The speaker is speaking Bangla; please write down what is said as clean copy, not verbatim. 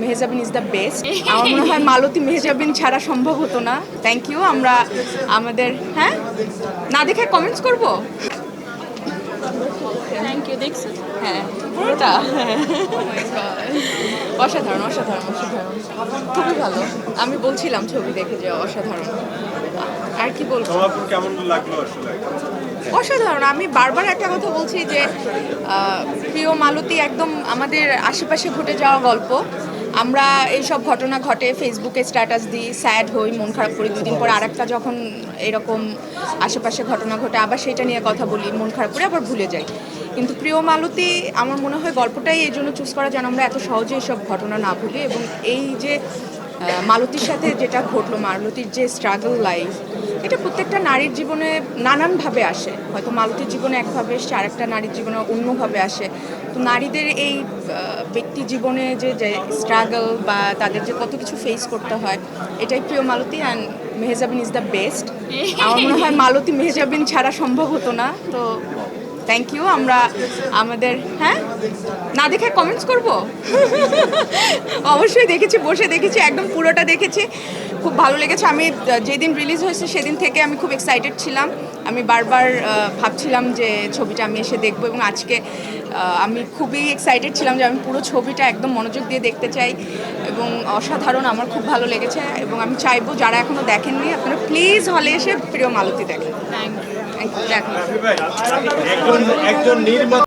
Mehjabin is the best. আমার মনে হয় মালতী মেহজাবিন ছাড়া সম্ভব হতো না। Thank you. আমরা আমাদের না দেখে কমেন্টস করব। Thank you. দেখছো? হ্যাঁ, পুরোটা। অসাধারণ অসাধারণ অসাধারণ, খুবই ভালো। আমি বলছিলাম ছবি দেখে যে অসাধারণ। আর কি বলবো, কেমন লাগলো আসলে? অসাধারণ। আমি বারবার একটা কথা বলছি যে প্রিয় মালতী একদম আমাদের আশেপাশে ঘটে যাওয়া গল্প। আমরা এইসব ঘটনা ঘটে ফেসবুকে স্ট্যাটাস দিই, স্যাড হই, মন খারাপ করি, 2 দিন পর আরেকটা যখন এরকম আশেপাশে ঘটনা ঘটে আবার সেটা নিয়ে কথা বলি, মন খারাপ করে আবার ভুলে যাই। কিন্তু প্রিয় মালতী আমার মনে হয় গল্পটাই এই জন্য চুজ করা যেন আমরা এত সহজে এইসব ঘটনা না ভুলি। এবং এই যে মালতীর সাথে যেটা ঘটলো, মালতীর যে স্ট্রাগল লাইফ, এটা প্রত্যেকটা নারীর জীবনে নানানভাবে আসে। হয়তো মালতীর জীবনে একভাবে এসছে, আরেকটা নারীর জীবনে অন্যভাবে আসে। তো নারীদের এই ব্যক্তি জীবনে যে স্ট্রাগল বা তাদের যে কত কিছু ফেস করতে হয়, এটাই প্রিয় Malati. And Mehjabin is the best. আমার মনে হয় মালতী মেহজাবিন ছাড়া সম্ভব হতো না। তো থ্যাংক ইউ। আমরা আমাদের না দেখে কমেন্টস করব। অবশ্যই দেখেছি, বসে দেখেছি, একদম পুরোটা দেখেছি, খুব ভালো লেগেছে। আমি যেদিন রিলিজ হয়েছে সেদিন থেকে আমি খুব এক্সাইটেড ছিলাম। আমি বারবার ভাবছিলাম যে ছবিটা আমি এসে দেখবো, এবং আজকে আমি খুবই এক্সাইটেড ছিলাম যে আমি পুরো ছবিটা একদম মনোযোগ দিয়ে দেখতে চাই। এবং অসাধারণ, আমার খুব ভালো লেগেছে। এবং আমি চাইবো যারা এখনো দেখেননি আপনারা প্লিজ হলে এসে প্রিয় মালতী দেখেন। Thank you. দেখুন। একজন নির্মাতা